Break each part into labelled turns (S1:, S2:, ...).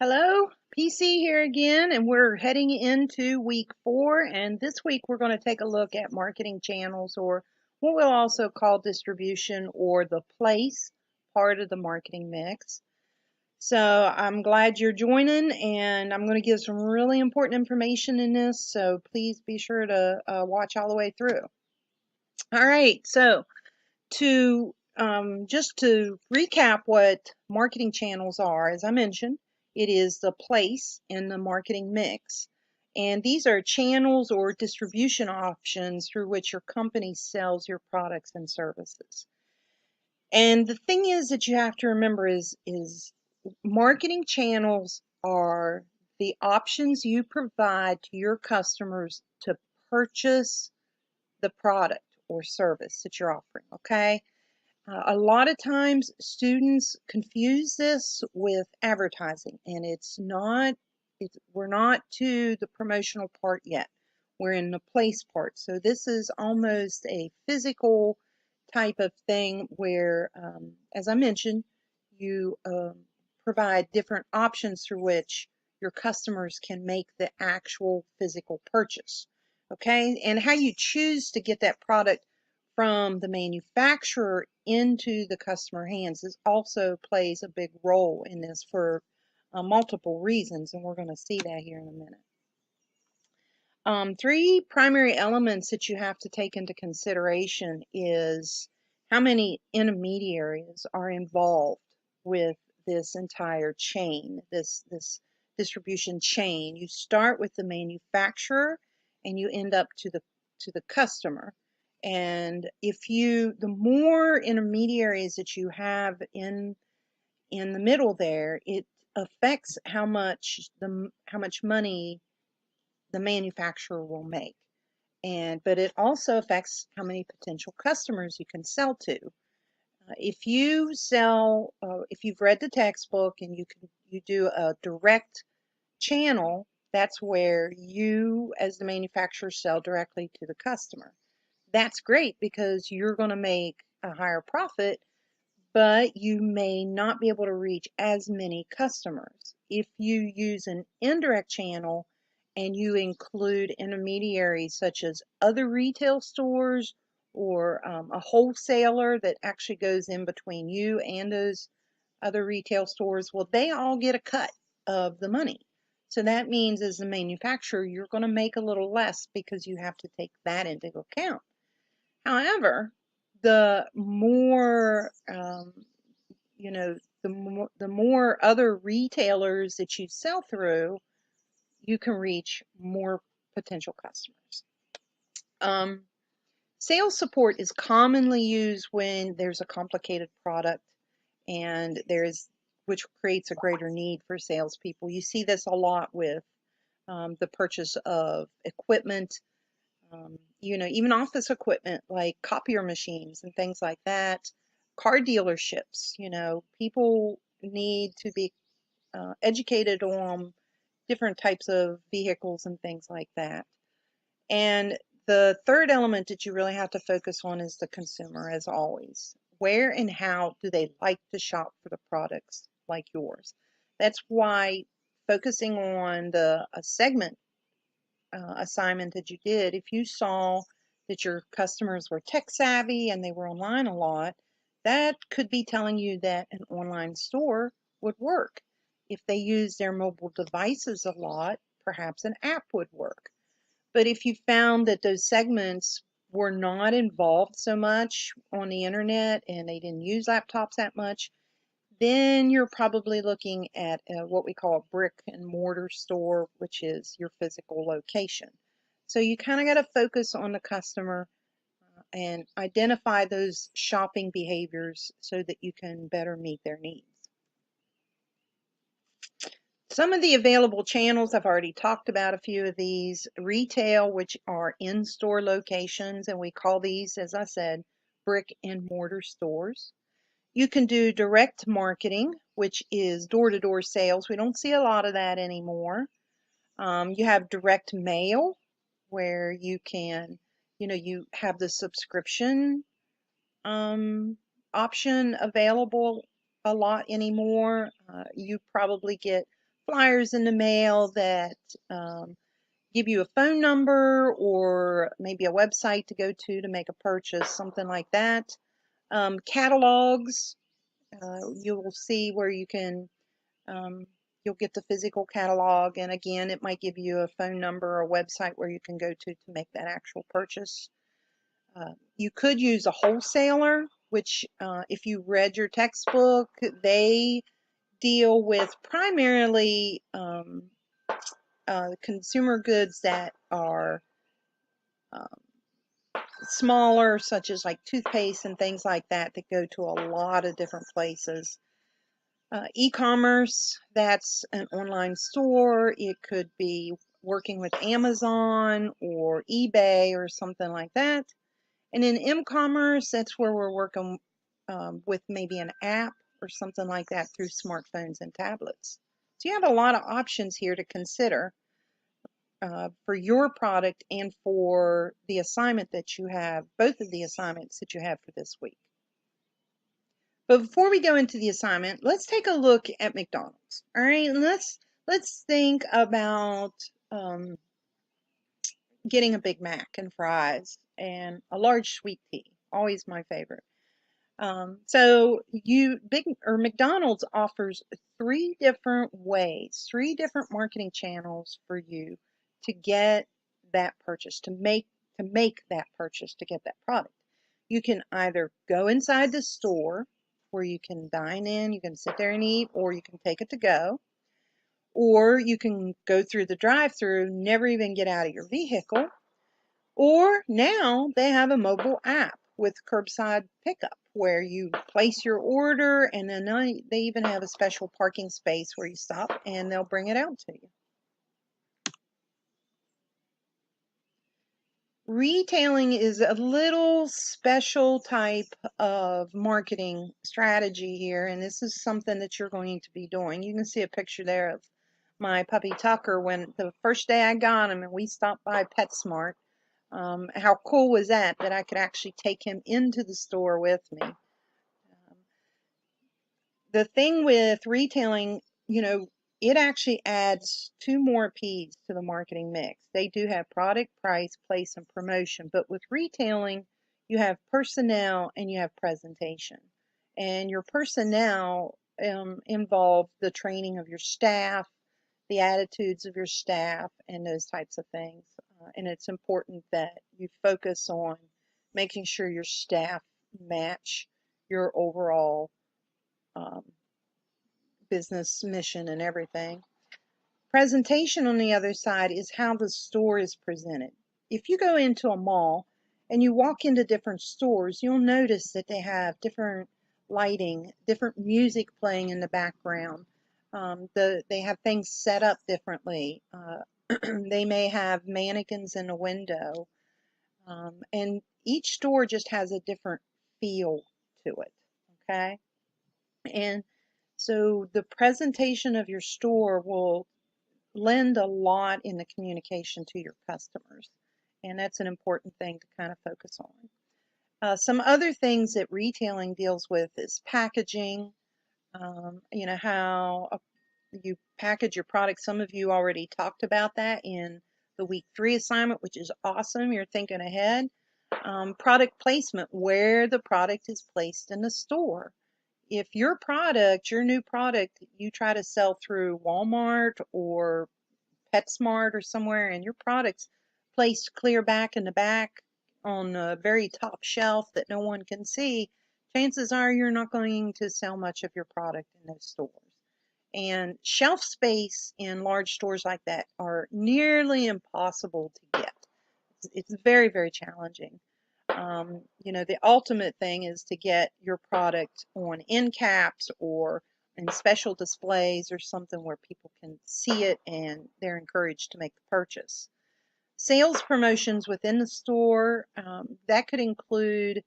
S1: Hello, PC here again, and we're heading into week 4. And this week we're going to take a look at marketing channels, or what we'll also call distribution or the place part of the marketing mix. So I'm glad you're joining, and I'm going to give some really important information in this. So please be sure to watch all the way through. All right, so to just to recap what marketing channels are, as I mentioned, it is the place in the marketing mix. And these are channels or distribution options through which your company sells your products and services. And the thing is that you have to remember is marketing channels are the options you provide to your customers to purchase the product or service that you're offering, okay? A lot of times students confuse this with advertising, and we're not to the promotional part yet. We're in the place part. So this is almost a physical type of thing where, as I mentioned, you provide different options through which your customers can make the actual physical purchase. Okay, and how you choose to get that product from the manufacturer into the customer hands is also plays a big role in this for multiple reasons, and we're going to see that here in a minute. Three primary elements that you have to take into consideration is how many intermediaries are involved with this entire chain, this distribution chain. You start with the manufacturer and you end up to the customer. And the more intermediaries that you have in the middle there, it affects how much money the manufacturer will make. But it also affects how many potential customers you can sell to. If you've read the textbook and you do a direct channel, that's where you, as the manufacturer, sell directly to the customer. That's great because you're going to make a higher profit, but you may not be able to reach as many customers. If you use an indirect channel and you include intermediaries such as other retail stores or a wholesaler that actually goes in between you and those other retail stores, well, they all get a cut of the money. So that means as a manufacturer, you're going to make a little less because you have to take that into account. However, the more the more other retailers that you sell through, you can reach more potential customers. Sales support is commonly used when there's a complicated product and which creates a greater need for salespeople. You see this a lot with the purchase of equipment, even office equipment like copier machines and things like that. Car dealerships, people need to be educated on different types of vehicles and things like that. And the third element that you really have to focus on is the consumer, as always. Where and how do they like to shop for the products like yours? That's why focusing on the segment assignment that you did, if you saw that your customers were tech savvy and they were online a lot, that could be telling you that an online store would work. If they use their mobile devices a lot, perhaps an app would work. But if you found that those segments were not involved so much on the internet and they didn't use laptops that much, then you're probably looking at what we call a brick and mortar store, which is your physical location. So you kind of got to focus on the customer and identify those shopping behaviors so that you can better meet their needs. Some of the available channels, I've already talked about a few of these. Retail, which are in-store locations, and we call these, as I said, brick and mortar stores. You can do direct marketing, which is door-to-door sales. We don't see a lot of that anymore. You have direct mail, where you can, you have the subscription option available a lot anymore. You probably get flyers in the mail that give you a phone number or maybe a website to go to make a purchase, something like that. Catalogs, you will see where you can, you'll get the physical catalog, and again, it might give you a phone number or a website where you can go to make that actual purchase. You could use a wholesaler, which, if you read your textbook, they deal with primarily consumer goods that are um, smaller, such as like toothpaste and things like that, that go to a lot of different places. E-commerce, that's an online store. It could be working with Amazon or eBay or something like that. And in m-commerce, that's where we're working with maybe an app or something like that through smartphones and tablets. So you have a lot of options here to consider for your product and for the assignment that you have, both of the assignments that you have for this week. But before we go into the assignment, let's take a look at McDonald's. All right, and let's think about getting a Big Mac and fries and a large sweet tea. Always my favorite. So McDonald's offers three different ways, three different marketing channels for you to get that purchase, to make that purchase, to get that product. You can either go inside the store where you can dine in, you can sit there and eat, or you can take it to go, or you can go through the drive-through, never even get out of your vehicle, or now they have a mobile app with curbside pickup where you place your order, and then they even have a special parking space where you stop and they'll bring it out to you. Retailing is a little special type of marketing strategy here, and this is something that you're going to be doing. You can see a picture there of my puppy Tucker when the first day I got him and we stopped by PetSmart. How cool was that I could actually take him into the store with me. The thing with retailing, it actually adds two more P's to the marketing mix. They do have product, price, place, and promotion. But with retailing, you have personnel and you have presentation. And your personnel involve the training of your staff, the attitudes of your staff, and those types of things. And it's important that you focus on making sure your staff match your overall um, business mission and everything. Presentation, on the other side, is how the store is presented. If you go into a mall and you walk into different stores, you'll notice that they have different lighting, different music playing in the background. They have things set up differently. They may have mannequins in a window. And each store just has a different feel to it. Okay? And so the presentation of your store will lend a lot in the communication to your customers. And that's an important thing to kind of focus on. Some other things that retailing deals with is packaging, how you package your product. Some of you already talked about that in the week 3 assignment, which is awesome. You're thinking ahead. Product placement, where the product is placed in the store. If your new product, you try to sell through Walmart or PetSmart or somewhere, and your product's placed clear back in the back on a very top shelf that no one can see, chances are you're not going to sell much of your product in those stores. And shelf space in large stores like that are nearly impossible to get. It's very, very challenging. The ultimate thing is to get your product on end caps or in special displays or something where people can see it and they're encouraged to make the purchase. Sales promotions within the store, that could include,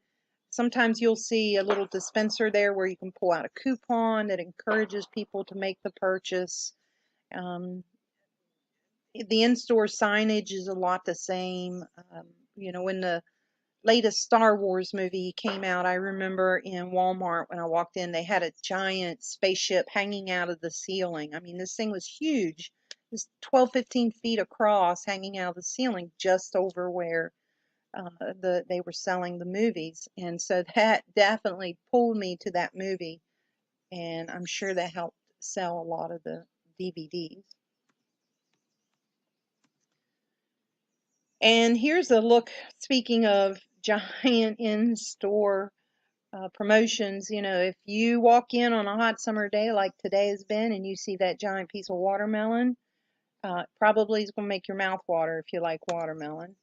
S1: sometimes you'll see a little dispenser there where you can pull out a coupon that encourages people to make the purchase. The in-store signage is a lot the same. When the latest Star Wars movie came out, I remember in Walmart when I walked in, they had a giant spaceship hanging out of the ceiling. I mean, this thing was huge. It was 12, 15 feet across, hanging out of the ceiling just over where they were selling the movies. And so that definitely pulled me to that movie, and I'm sure that helped sell a lot of the DVDs. And here's a look, speaking of giant in-store promotions. You know, if you walk in on a hot summer day like today has been and you see that giant piece of watermelon, probably is going to make your mouth water if you like watermelon.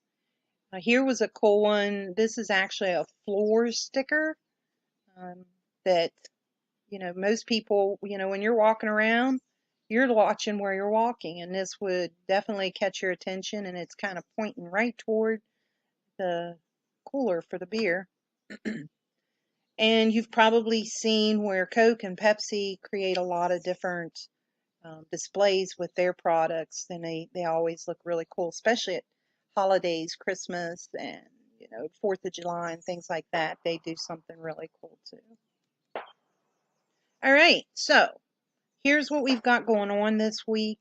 S1: Here was a cool one. This is actually a floor sticker that, you know, most people, you know, when you're walking around, you're watching where you're walking, and this would definitely catch your attention, and it's kind of pointing right toward the cooler for the beer. And you've probably seen where Coke and Pepsi create a lot of different displays with their products, and they always look really cool, especially at holidays, Christmas, and you know, 4th of July and things like that. They do something really cool too. All right, so here's what we've got going on this week.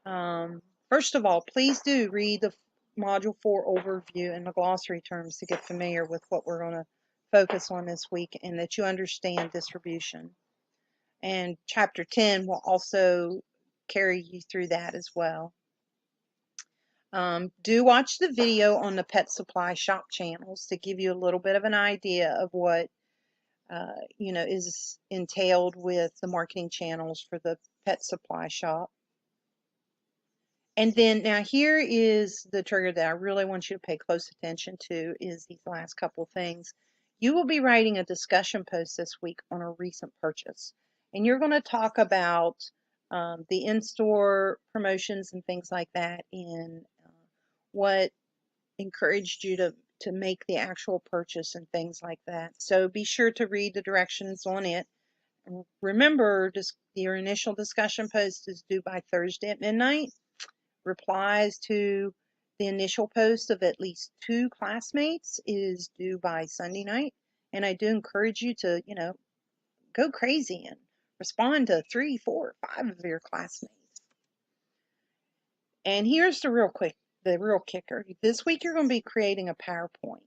S1: First of all, please do read the Module 4 overview and the glossary terms to get familiar with what we're going to focus on this week, and that you understand distribution. And Chapter 10 will also carry you through that as well. Do watch the video on the pet supply shop channels to give you a little bit of an idea of what you know, is entailed with the marketing channels for the pet supply shop. And then now here is the trigger that I really want you to pay close attention to, is these last couple things. You will be writing a discussion post this week on a recent purchase. And you're going to talk about the in-store promotions and things like that, and what encouraged you to make the actual purchase and things like that. So be sure to read the directions on it. Remember, just your initial discussion post is due by Thursday at midnight. Replies to the initial post of at least 2 classmates is due by Sunday night. And I do encourage you to, you know, go crazy and respond to 3, 4, 5 of your classmates. And here's the real kicker. This week you're going to be creating a PowerPoint,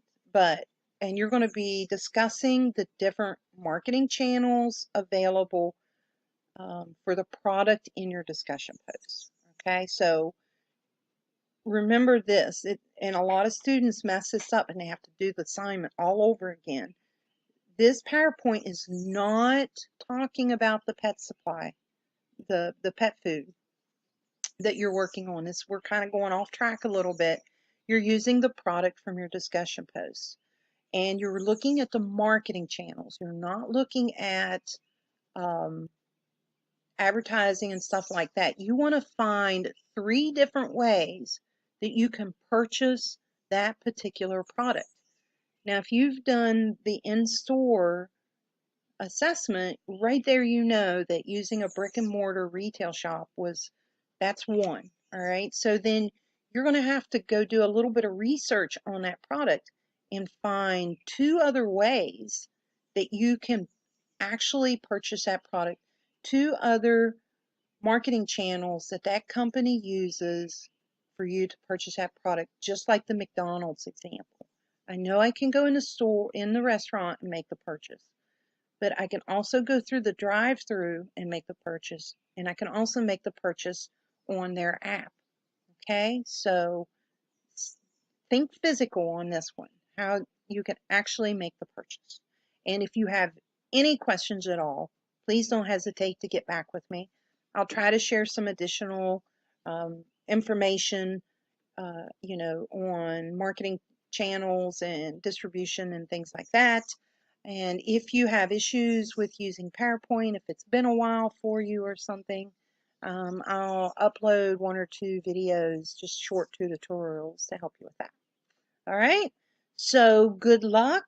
S1: and you're going to be discussing the different marketing channels available for the product in your discussion post. Okay, so remember this, and a lot of students mess this up and they have to do the assignment all over again. This PowerPoint is not talking about the pet supply, the pet food that you're working on. We're kind of going off track a little bit. You're using the product from your discussion posts, and you're looking at the marketing channels. You're not looking at advertising and stuff like that. You want to find 3 different ways that you can purchase that particular product. Now, if you've done the in-store assessment, right there you know that using a brick and mortar retail shop that's one. All right, so then you're going to have to go do a little bit of research on that product and find 2 other ways that you can actually purchase that product, 2 other marketing channels that that company uses for you to purchase that product, just like the McDonald's example. I know I can go in the store, in the restaurant, and make the purchase, but I can also go through the drive-through and make the purchase, and I can also make the purchase on their app. Okay, so think physical on this one, how you can actually make the purchase. And if you have any questions at all, please don't hesitate to get back with me. I'll try to share some additional information, you know, on marketing channels and distribution and things like that. And if you have issues with using PowerPoint, if it's been a while for you or something, I'll upload 1 or 2 videos, just short tutorials to help you with that. All right, so good luck.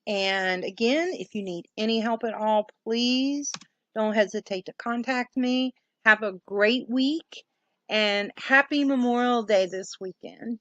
S1: And again, if you need any help at all, please don't hesitate to contact me. Have a great week, and happy Memorial Day this weekend.